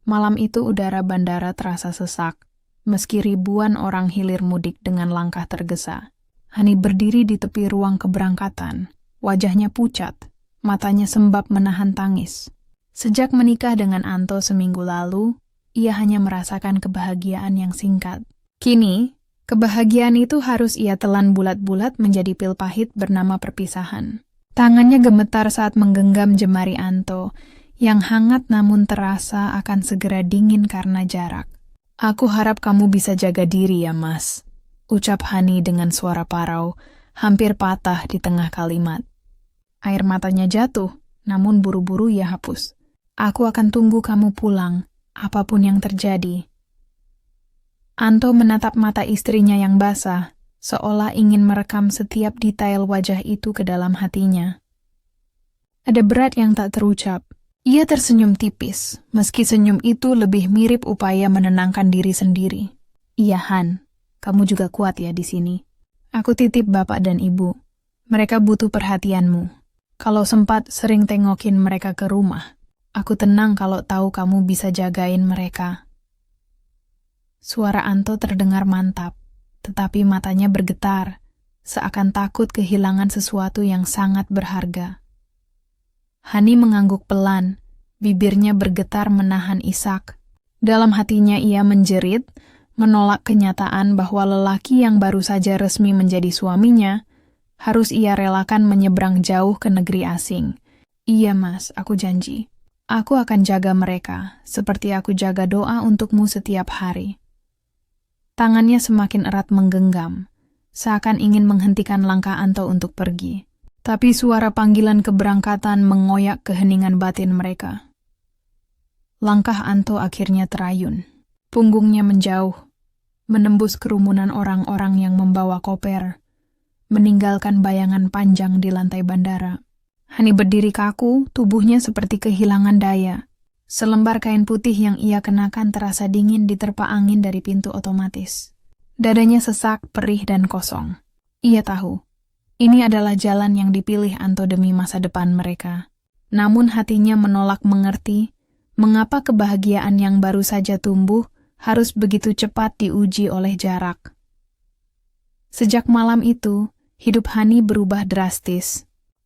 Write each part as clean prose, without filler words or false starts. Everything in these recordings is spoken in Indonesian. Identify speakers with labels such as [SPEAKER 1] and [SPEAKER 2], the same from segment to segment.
[SPEAKER 1] Malam itu udara bandara terasa sesak, meski ribuan orang hilir mudik dengan langkah tergesa. Hani berdiri di tepi ruang keberangkatan, wajahnya pucat, matanya sembab menahan tangis. Sejak menikah dengan Anto seminggu lalu, ia hanya merasakan kebahagiaan yang singkat. Kini, kebahagiaan itu harus ia telan bulat-bulat menjadi pil pahit bernama perpisahan. Tangannya gemetar saat menggenggam jemari Anto, yang hangat namun terasa akan segera dingin karena jarak. "Aku harap kamu bisa jaga diri ya, Mas," ucap Hani dengan suara parau, hampir patah di tengah kalimat. Air matanya jatuh, namun buru-buru ia hapus. "Aku akan tunggu kamu pulang, apapun yang terjadi." Anto menatap mata istrinya yang basah, seolah ingin merekam setiap detail wajah itu ke dalam hatinya. Ada berat yang tak terucap. Ia tersenyum tipis, meski senyum itu lebih mirip upaya menenangkan diri sendiri. "Iya, Han, kamu juga kuat ya di sini. Aku titip bapak dan ibu. Mereka butuh perhatianmu. Kalau sempat sering tengokin mereka ke rumah. Aku tenang kalau tahu kamu bisa jagain mereka." Suara Anto terdengar mantap, tetapi matanya bergetar, seakan takut kehilangan sesuatu yang sangat berharga. Hani mengangguk pelan, bibirnya bergetar menahan isak. Dalam hatinya ia menjerit, menolak kenyataan bahwa lelaki yang baru saja resmi menjadi suaminya, harus ia relakan menyeberang jauh ke negeri asing. "Iya Mas, aku janji. Aku akan jaga mereka, seperti aku jaga doa untukmu setiap hari." Tangannya semakin erat menggenggam, seakan ingin menghentikan langkah Anto untuk pergi. Tapi suara panggilan keberangkatan mengoyak keheningan batin mereka. Langkah Anto akhirnya terayun. Punggungnya menjauh, menembus kerumunan orang-orang yang membawa koper, meninggalkan bayangan panjang di lantai bandara. Hani berdiri kaku, tubuhnya seperti kehilangan daya. Selembar kain putih yang ia kenakan terasa dingin diterpa angin dari pintu otomatis. Dadanya sesak, perih, dan kosong. Ia tahu, ini adalah jalan yang dipilih Anto demi masa depan mereka. Namun hatinya menolak mengerti mengapa kebahagiaan yang baru saja tumbuh harus begitu cepat diuji oleh jarak. Sejak malam itu, hidup Hani berubah drastis.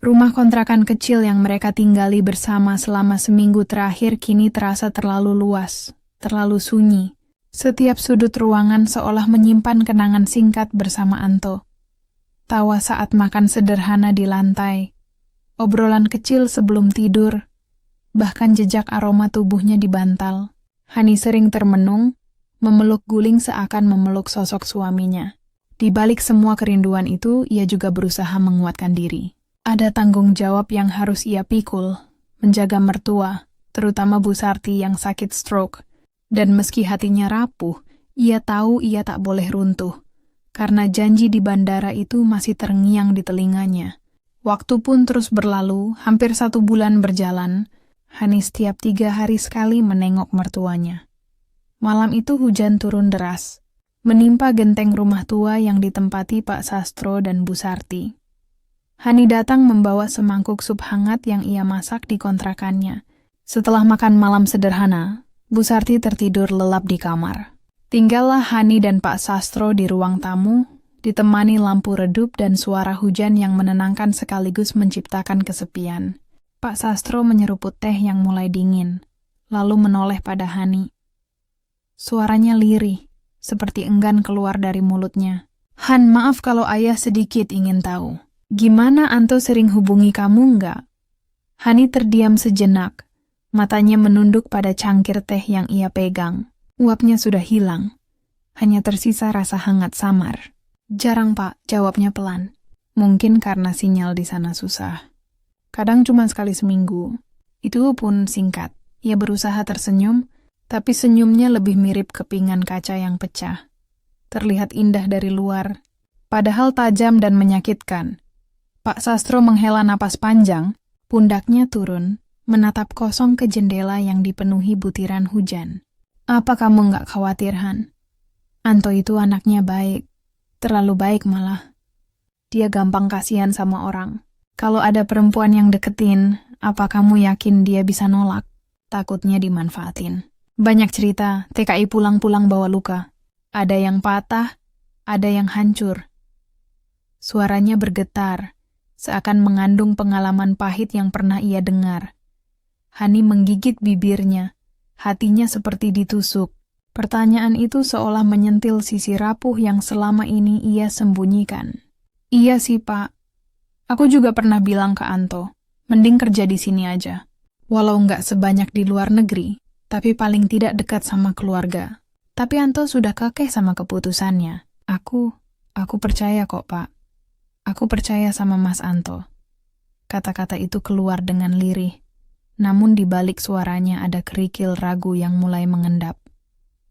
[SPEAKER 1] Rumah kontrakan kecil yang mereka tinggali bersama selama seminggu terakhir kini terasa terlalu luas, terlalu sunyi. Setiap sudut ruangan seolah menyimpan kenangan singkat bersama Anto. Tawa saat makan sederhana di lantai, obrolan kecil sebelum tidur, bahkan jejak aroma tubuhnya di bantal. Hani sering termenung, memeluk guling seakan memeluk sosok suaminya. Di balik semua kerinduan itu, ia juga berusaha menguatkan diri. Ada tanggung jawab yang harus ia pikul, menjaga mertua, terutama Bu Sarti yang sakit stroke. Dan meski hatinya rapuh, ia tahu ia tak boleh runtuh, karena janji di bandara itu masih terngiang di telinganya. Waktu pun terus berlalu, hampir 1 bulan berjalan. Hani setiap 3 hari sekali menengok mertuanya. Malam itu hujan turun deras, menimpa genteng rumah tua yang ditempati Pak Sastro dan Bu Sarti. Hani datang membawa semangkuk sup hangat yang ia masak di kontrakannya. Setelah makan malam sederhana, Bu Sarti tertidur lelap di kamar. Tinggallah Hani dan Pak Sastro di ruang tamu, ditemani lampu redup dan suara hujan yang menenangkan sekaligus menciptakan kesepian. Pak Sastro menyeruput teh yang mulai dingin, lalu menoleh pada Hani. Suaranya lirih, seperti enggan keluar dari mulutnya. "Han, maaf kalau ayah sedikit ingin tahu. Gimana Anto sering hubungi kamu enggak?" Hani terdiam sejenak, matanya menunduk pada cangkir teh yang ia pegang. Uapnya sudah hilang, hanya tersisa rasa hangat samar. "Jarang Pak," jawabnya pelan. Mungkin karena sinyal di sana susah. Kadang cuma sekali seminggu, itu pun singkat. Ia berusaha tersenyum, tapi senyumnya lebih mirip kepingan kaca yang pecah. Terlihat indah dari luar, padahal tajam dan menyakitkan. Pak Sastro menghela napas panjang, pundaknya turun, menatap kosong ke jendela yang dipenuhi butiran hujan. "Apa kamu nggak khawatir, Han? Anto itu anaknya baik, terlalu baik malah. Dia gampang kasihan sama orang. Kalau ada perempuan yang deketin, apa kamu yakin dia bisa nolak? Takutnya dimanfaatin." Banyak cerita, TKI pulang-pulang bawa luka. Ada yang patah, ada yang hancur. Suaranya bergetar, seakan mengandung pengalaman pahit yang pernah ia dengar. Hani menggigit bibirnya, hatinya seperti ditusuk. Pertanyaan itu seolah menyentil sisi rapuh yang selama ini ia sembunyikan. Iya sih, Pak. Aku juga pernah bilang ke Anto, mending kerja di sini aja. Walau nggak sebanyak di luar negeri, tapi paling tidak dekat sama keluarga. Tapi Anto sudah kekeh sama keputusannya. Aku percaya kok, Pak. Aku percaya sama Mas Anto. Kata-kata itu keluar dengan lirih. Namun di balik suaranya ada kerikil ragu yang mulai mengendap.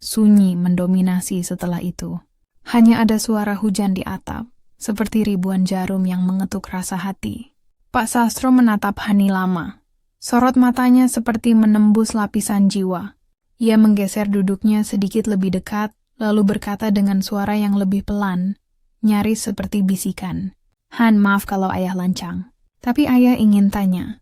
[SPEAKER 1] Sunyi mendominasi setelah itu. Hanya ada suara hujan di atap, seperti ribuan jarum yang mengetuk rasa hati. Pak Sastro menatap Hani lama. Sorot matanya seperti menembus lapisan jiwa. Ia menggeser duduknya sedikit lebih dekat, lalu berkata dengan suara yang lebih pelan, nyaris seperti bisikan. Han, maaf kalau ayah lancang. Tapi ayah ingin tanya,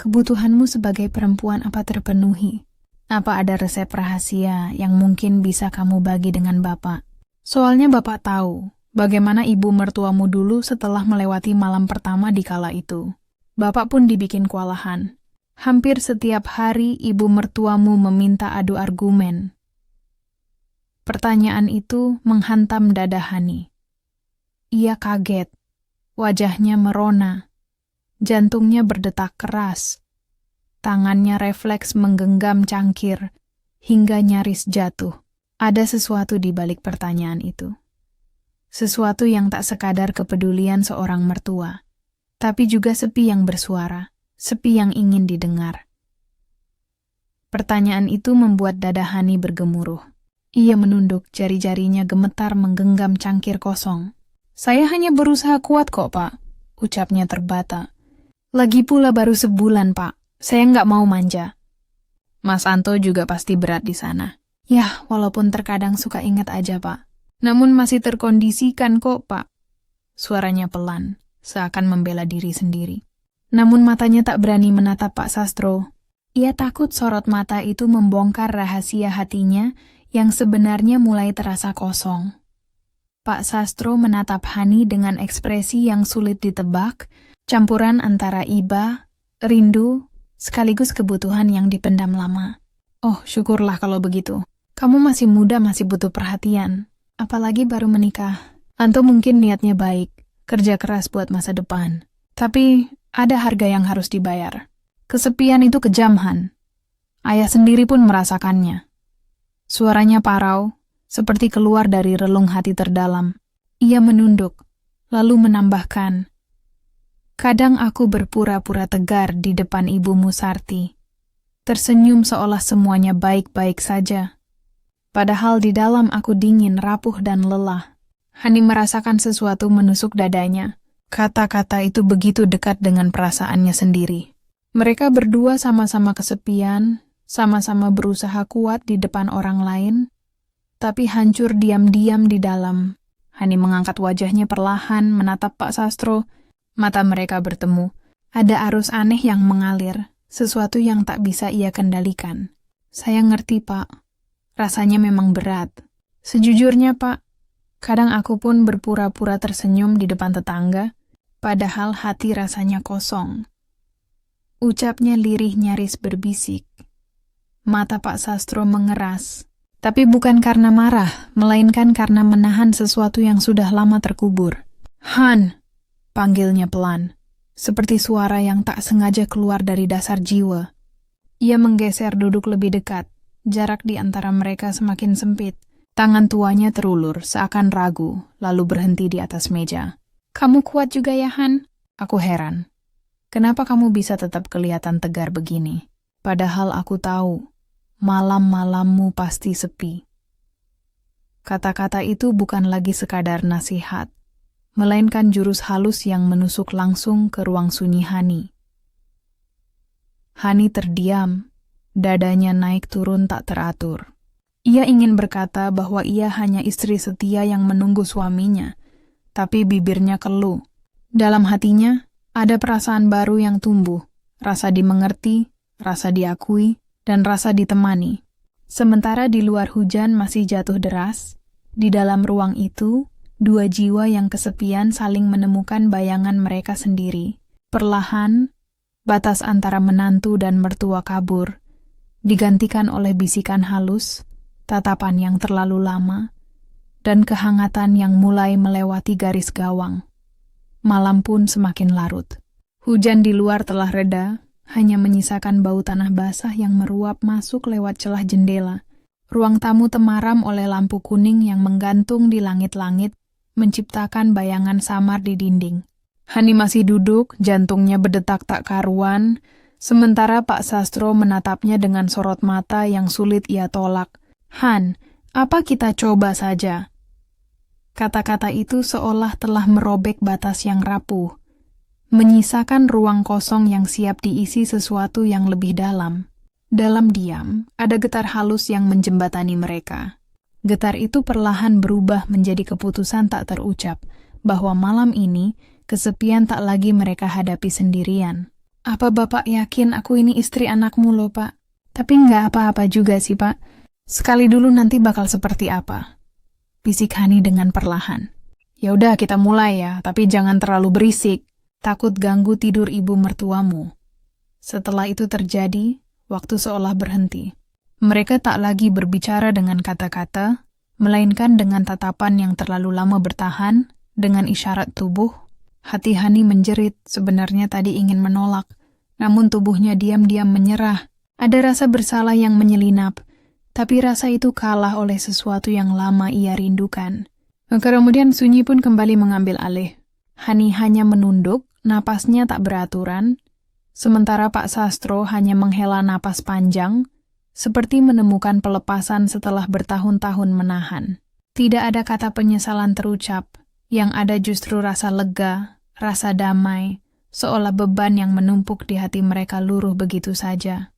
[SPEAKER 1] kebutuhanmu sebagai perempuan apa terpenuhi? Apa ada resep rahasia yang mungkin bisa kamu bagi dengan Bapak? Soalnya Bapak tahu bagaimana ibu mertuamu dulu setelah melewati malam pertama di kala itu. Bapak pun dibikin kewalahan. Hampir setiap hari ibu mertuamu meminta adu argumen. Pertanyaan itu menghantam dada Hani. Ia kaget. Wajahnya merona. Jantungnya berdetak keras. Tangannya refleks menggenggam cangkir hingga nyaris jatuh. Ada sesuatu di balik pertanyaan itu. Sesuatu yang tak sekadar kepedulian seorang mertua, tapi juga sepi yang bersuara. Sepi yang ingin didengar. Pertanyaan itu membuat dada Hani bergemuruh. Ia menunduk, jari-jarinya gemetar menggenggam cangkir kosong. Saya hanya berusaha kuat kok, Pak, ucapnya terbata. Lagi pula baru sebulan, Pak. Saya nggak mau manja. Mas Anto juga pasti berat di sana. Yah, walaupun terkadang suka ingat aja, Pak. Namun masih terkondisikan kok, Pak. Suaranya pelan, seakan membela diri sendiri. Namun matanya tak berani menatap Pak Sastro. Ia takut sorot mata itu membongkar rahasia hatinya yang sebenarnya mulai terasa kosong. Pak Sastro menatap Hani dengan ekspresi yang sulit ditebak, campuran antara iba, rindu, sekaligus kebutuhan yang dipendam lama. Oh, syukurlah kalau begitu. Kamu masih muda, masih butuh perhatian. Apalagi baru menikah. Anto mungkin niatnya baik, kerja keras buat masa depan. Tapi ada harga yang harus dibayar. Kesepian itu kejam, Han. Ayah sendiri pun merasakannya. Suaranya parau, seperti keluar dari relung hati terdalam. Ia menunduk, lalu menambahkan, kadang aku berpura-pura tegar di depan ibumu Sarti. Tersenyum seolah semuanya baik-baik saja. Padahal di dalam aku dingin, rapuh, dan lelah. Hani merasakan sesuatu menusuk dadanya. Kata-kata itu begitu dekat dengan perasaannya sendiri. Mereka berdua sama-sama kesepian, sama-sama berusaha kuat di depan orang lain, tapi hancur diam-diam di dalam. Hani mengangkat wajahnya perlahan, menatap Pak Sastro. Mata mereka bertemu. Ada arus aneh yang mengalir, sesuatu yang tak bisa ia kendalikan. Saya ngerti, Pak. Rasanya memang berat. Sejujurnya, Pak, kadang aku pun berpura-pura tersenyum di depan tetangga, padahal hati rasanya kosong. Ucapnya lirih nyaris berbisik. Mata Pak Sastro mengeras, tapi bukan karena marah, melainkan karena menahan sesuatu yang sudah lama terkubur. Han, panggilnya pelan, seperti suara yang tak sengaja keluar dari dasar jiwa. Ia menggeser duduk lebih dekat, jarak di antara mereka semakin sempit. Tangan tuanya terulur, seakan ragu, lalu berhenti di atas meja. Kamu kuat juga ya, Han? Aku heran. Kenapa kamu bisa tetap kelihatan tegar begini? Padahal aku tahu, malam-malammu pasti sepi. Kata-kata itu bukan lagi sekadar nasihat, melainkan jurus halus yang menusuk langsung ke ruang sunyi Hani. Hani terdiam, dadanya naik turun tak teratur. Ia ingin berkata bahwa ia hanya istri setia yang menunggu suaminya, tapi bibirnya keluh. Dalam hatinya, ada perasaan baru yang tumbuh, rasa dimengerti, rasa diakui, dan rasa ditemani. Sementara di luar hujan masih jatuh deras, di dalam ruang itu, dua jiwa yang kesepian saling menemukan bayangan mereka sendiri. Perlahan, batas antara menantu dan mertua kabur, digantikan oleh bisikan halus, tatapan yang terlalu lama, dan kehangatan yang mulai melewati garis gawang. Malam pun semakin larut. Hujan di luar telah reda, hanya menyisakan bau tanah basah yang meruap masuk lewat celah jendela. Ruang tamu temaram oleh lampu kuning yang menggantung di langit-langit, menciptakan bayangan samar di dinding. Hani masih duduk, jantungnya berdetak tak karuan, sementara Pak Sastro menatapnya dengan sorot mata yang sulit ia tolak. "Han, apa kita coba saja?" Kata-kata itu seolah telah merobek batas yang rapuh, menyisakan ruang kosong yang siap diisi sesuatu yang lebih dalam. Dalam diam, ada getar halus yang menjembatani mereka. Getar itu perlahan berubah menjadi keputusan tak terucap, bahwa malam ini, kesepian tak lagi mereka hadapi sendirian. "Apa Bapak yakin aku ini istri anakmu loh, Pak? Tapi nggak apa-apa juga sih, Pak. Sekali dulu nanti bakal seperti apa?" Bisik Hani dengan perlahan. "Ya udah kita mulai ya, tapi jangan terlalu berisik. Takut ganggu tidur ibu mertuamu." Setelah itu terjadi, waktu seolah berhenti. Mereka tak lagi berbicara dengan kata-kata, melainkan dengan tatapan yang terlalu lama bertahan, dengan isyarat tubuh. Hati Hani menjerit, sebenarnya tadi ingin menolak, namun tubuhnya diam-diam menyerah. Ada rasa bersalah yang menyelinap, tapi rasa itu kalah oleh sesuatu yang lama ia rindukan. Kemudian sunyi pun kembali mengambil alih. Hani hanya menunduk, napasnya tak beraturan, sementara Pak Sastro hanya menghela napas panjang, seperti menemukan pelepasan setelah bertahun-tahun menahan. Tidak ada kata penyesalan terucap, yang ada justru rasa lega, rasa damai, seolah beban yang menumpuk di hati mereka luruh begitu saja.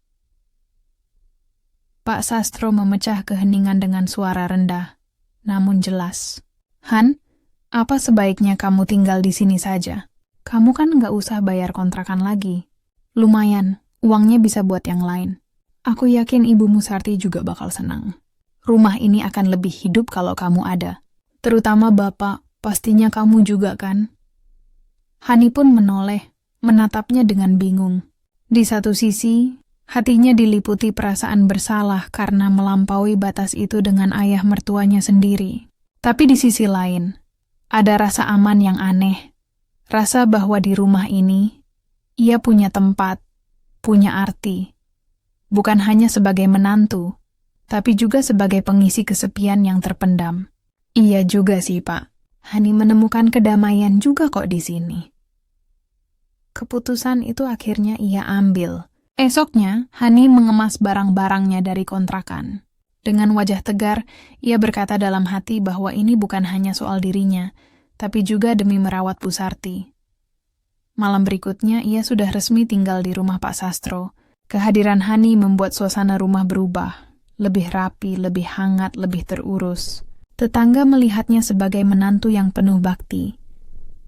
[SPEAKER 1] Pak Sastro memecah keheningan dengan suara rendah, namun jelas. "Han, apa sebaiknya kamu tinggal di sini saja? Kamu kan nggak usah bayar kontrakan lagi. Lumayan, uangnya bisa buat yang lain. Aku yakin ibumu Sarti juga bakal senang. Rumah ini akan lebih hidup kalau kamu ada. Terutama Bapak, pastinya kamu juga kan?" Hani pun menoleh, menatapnya dengan bingung. Di satu sisi, hatinya diliputi perasaan bersalah karena melampaui batas itu dengan ayah mertuanya sendiri. Tapi di sisi lain, ada rasa aman yang aneh. Rasa bahwa di rumah ini, ia punya tempat, punya arti. Bukan hanya sebagai menantu, tapi juga sebagai pengisi kesepian yang terpendam. "Iya juga sih, Pak. Hani menemukan kedamaian juga kok di sini." Keputusan itu akhirnya ia ambil. Esoknya, Hani mengemas barang-barangnya dari kontrakan. Dengan wajah tegar, ia berkata dalam hati bahwa ini bukan hanya soal dirinya, tapi juga demi merawat Bu Sarti. Malam berikutnya, ia sudah resmi tinggal di rumah Pak Sastro. Kehadiran Hani membuat suasana rumah berubah. Lebih rapi, lebih hangat, lebih terurus. Tetangga melihatnya sebagai menantu yang penuh bakti.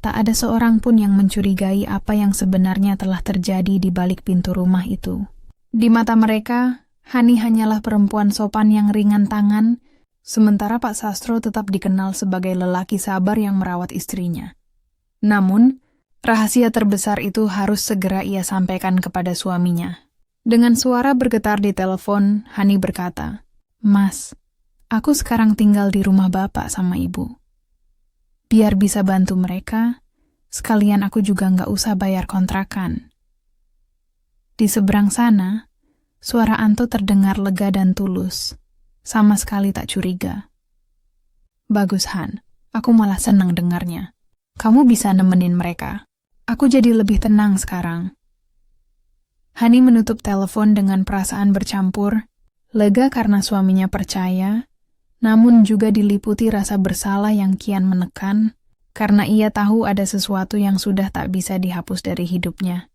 [SPEAKER 1] Tak ada seorang pun yang mencurigai apa yang sebenarnya telah terjadi di balik pintu rumah itu. Di mata mereka, Hani hanyalah perempuan sopan yang ringan tangan, sementara Pak Sastro tetap dikenal sebagai lelaki sabar yang merawat istrinya. Namun, rahasia terbesar itu harus segera ia sampaikan kepada suaminya. Dengan suara bergetar di telepon, Hani berkata, "Mas, aku sekarang tinggal di rumah Bapak sama Ibu. Biar bisa bantu mereka, sekalian aku juga nggak usah bayar kontrakan." Di seberang sana, suara Anto terdengar lega dan tulus, sama sekali tak curiga. "Bagus, Han. Aku malah senang dengarnya. Kamu bisa nemenin mereka. Aku jadi lebih tenang sekarang." Hani menutup telepon dengan perasaan bercampur, lega karena suaminya percaya, namun juga diliputi rasa bersalah yang kian menekan, karena ia tahu ada sesuatu yang sudah tak bisa dihapus dari hidupnya.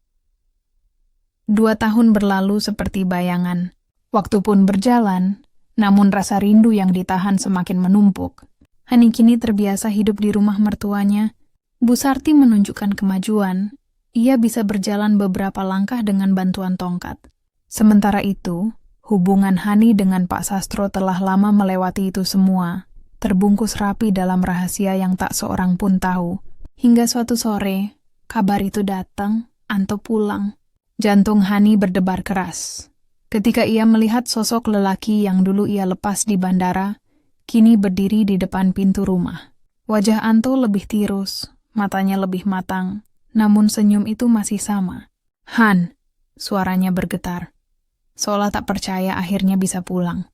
[SPEAKER 1] 2 tahun berlalu seperti bayangan. Waktu pun berjalan, namun rasa rindu yang ditahan semakin menumpuk. Hani kini terbiasa hidup di rumah mertuanya. Bu Sarti menunjukkan kemajuan. Ia bisa berjalan beberapa langkah dengan bantuan tongkat. Sementara itu, Hubungan Hani dengan Pak Sastro telah lama melewati itu semua, terbungkus rapi dalam rahasia yang tak seorang pun tahu. Hingga suatu sore, kabar itu datang, Anto pulang. Jantung Hani berdebar keras. Ketika ia melihat sosok lelaki yang dulu ia lepas di bandara, kini berdiri di depan pintu rumah. Wajah Anto lebih tirus, matanya lebih matang, namun senyum itu masih sama. "Han," suaranya bergetar, seolah tak percaya akhirnya bisa pulang.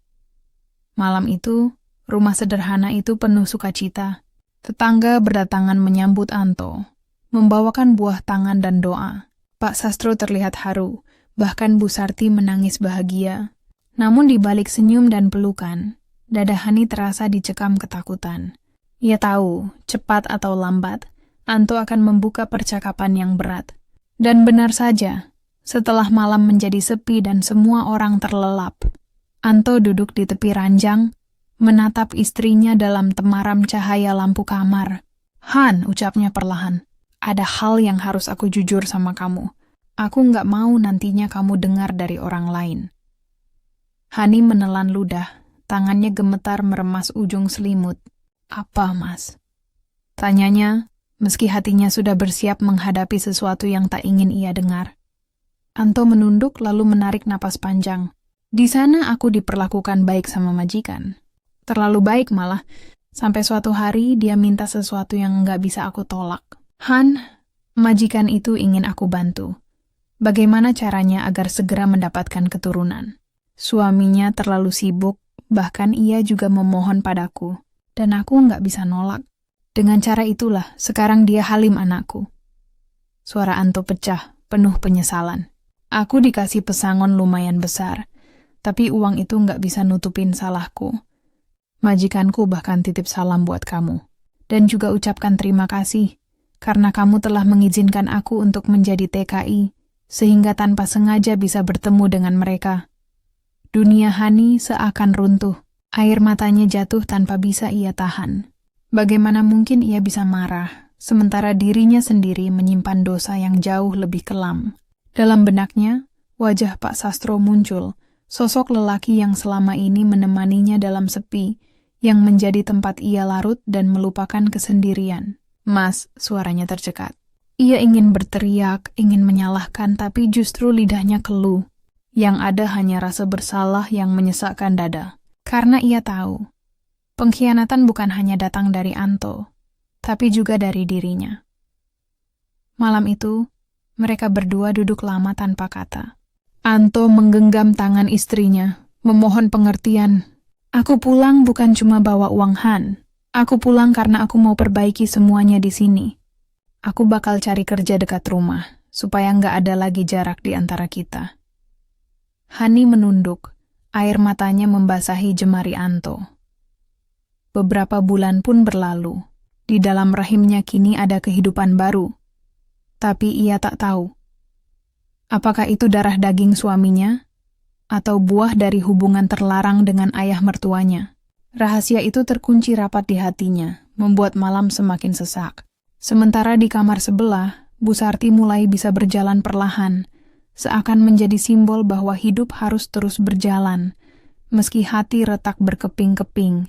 [SPEAKER 1] Malam itu, rumah sederhana itu penuh sukacita. Tetangga berdatangan menyambut Anto, membawakan buah tangan dan doa. Pak Sastro terlihat haru, bahkan Bu Sarti menangis bahagia. Namun di balik senyum dan pelukan, dada Hani terasa dicekam ketakutan. Ia tahu, cepat atau lambat, Anto akan membuka percakapan yang berat. Dan benar saja, setelah malam menjadi sepi dan semua orang terlelap, Anto duduk di tepi ranjang, menatap istrinya dalam temaram cahaya lampu kamar. "Han," ucapnya perlahan, "ada hal yang harus aku jujur sama kamu. Aku nggak mau nantinya kamu dengar dari orang lain." Hani menelan ludah, tangannya gemetar meremas ujung selimut. "Apa, Mas?" tanyanya, meski hatinya sudah bersiap menghadapi sesuatu yang tak ingin ia dengar. Anto menunduk lalu menarik napas panjang. "Di sana aku diperlakukan baik sama majikan. Terlalu baik malah, sampai suatu hari dia minta sesuatu yang nggak bisa aku tolak. Han, majikan itu ingin aku bantu. Bagaimana caranya agar segera mendapatkan keturunan? Suaminya terlalu sibuk, bahkan ia juga memohon padaku. Dan aku nggak bisa nolak. Dengan cara itulah, sekarang dia halim anakku." Suara Anto pecah, penuh penyesalan. "Aku dikasih pesangon lumayan besar, tapi uang itu nggak bisa nutupin salahku. Majikanku bahkan titip salam buat kamu. Dan juga ucapkan terima kasih, karena kamu telah mengizinkan aku untuk menjadi TKI, sehingga tanpa sengaja bisa bertemu dengan mereka." Dunia Hani seakan runtuh. Air matanya jatuh tanpa bisa ia tahan. Bagaimana mungkin ia bisa marah, sementara dirinya sendiri menyimpan dosa yang jauh lebih kelam. Dalam benaknya, wajah Pak Sastro muncul, sosok lelaki yang selama ini menemaninya dalam sepi, yang menjadi tempat ia larut dan melupakan kesendirian. "Mas," suaranya tercekat. Ia ingin berteriak, ingin menyalahkan, tapi justru lidahnya keluh. Yang ada hanya rasa bersalah yang menyesakkan dada. Karena ia tahu, pengkhianatan bukan hanya datang dari Anto, tapi juga dari dirinya. Malam itu, mereka berdua duduk lama tanpa kata. Anto menggenggam tangan istrinya, memohon pengertian. "Aku pulang bukan cuma bawa uang Han. Aku pulang karena aku mau perbaiki semuanya di sini. Aku bakal cari kerja dekat rumah, supaya nggak ada lagi jarak di antara kita." Hani menunduk. Air matanya membasahi jemari Anto. Beberapa bulan pun berlalu. Di dalam rahimnya kini ada kehidupan baru. Tapi ia tak tahu. Apakah itu darah daging suaminya? Atau buah dari hubungan terlarang dengan ayah mertuanya? Rahasia itu terkunci rapat di hatinya, membuat malam semakin sesak. Sementara di kamar sebelah, Bu Sarti mulai bisa berjalan perlahan, seakan menjadi simbol bahwa hidup harus terus berjalan, meski hati retak berkeping-keping,